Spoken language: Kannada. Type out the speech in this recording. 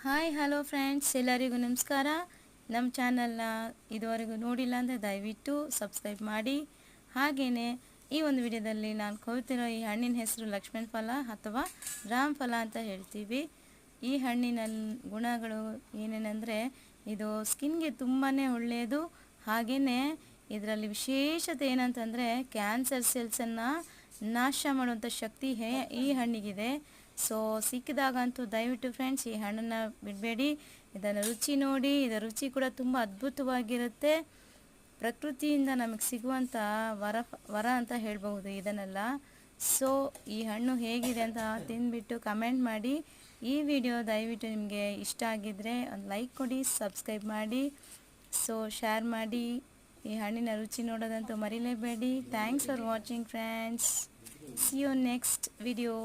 ಹಾಯ್ ಹಲೋ ಫ್ರೆಂಡ್ಸ್, ಎಲ್ಲರಿಗೂ ನಮಸ್ಕಾರ. ನಮ್ಮ ಚಾನಲ್ನ ಇದುವರೆಗೂ ನೋಡಿಲ್ಲ ಅಂದರೆ ದಯವಿಟ್ಟು ಸಬ್ಸ್ಕ್ರೈಬ್ ಮಾಡಿ. ಹಾಗೆಯೇ ಈ ಒಂದು ವಿಡಿಯೋದಲ್ಲಿ ನಾನು ಕೊಡ್ತಿರೋ ಈ ಹಣ್ಣಿನ ಹೆಸರು ಲಕ್ಷ್ಮಣ ಫಲ ಅಥವಾ ರಾಮ್ ಫಲ ಅಂತ ಹೇಳ್ತೀವಿ. ಈ ಹಣ್ಣಿನ ಗುಣಗಳು ಏನೇನೆಂದರೆ, ಇದು ಸ್ಕಿನ್ಗೆ ತುಂಬಾ ಒಳ್ಳೆಯದು. ಹಾಗೆಯೇ ಇದರಲ್ಲಿ ವಿಶೇಷತೆ ಏನಂತಂದರೆ, ಕ್ಯಾನ್ಸರ್ ಸೆಲ್ಸನ್ನು ನಾಶ ಮಾಡುವಂಥ ಶಕ್ತಿ ಈ ಹಣ್ಣಿಗಿದೆ. ಸೊ ಸಿಕ್ಕಿದಾಗಂತೂ ದಯವಿಟ್ಟು ಫ್ರೆಂಡ್ಸ್ ಈ ಹಣ್ಣನ್ನು ಬಿಡಬೇಡಿ. ಇದನ್ನು ರುಚಿ ನೋಡಿ. ಇದರ ರುಚಿ ಕೂಡ ತುಂಬ ಅದ್ಭುತವಾಗಿರುತ್ತೆ. ಪ್ರಕೃತಿಯಿಂದ ನಮಗೆ ಸಿಗುವಂಥ ವರ ಅಂತ ಹೇಳ್ಬಹುದು ಇದನ್ನೆಲ್ಲ. ಸೊ ಈ ಹಣ್ಣು ಹೇಗಿದೆ ಅಂತ ತಿಂದುಬಿಟ್ಟು ಕಮೆಂಟ್ ಮಾಡಿ. ಈ ವಿಡಿಯೋ ದಯವಿಟ್ಟು ನಿಮಗೆ ಇಷ್ಟ ಆಗಿದ್ದರೆ ಒಂದು ಲೈಕ್ ಕೊಡಿ, ಸಬ್ಸ್ಕ್ರೈಬ್ ಮಾಡಿ, ಸೊ ಶೇರ್ ಮಾಡಿ. ಈ ಹಣ್ಣಿನ ರುಚಿ ನೋಡೋದಂತೂ ಮರಿಲೇಬೇಡಿ. Thanks for watching friends. See you next video.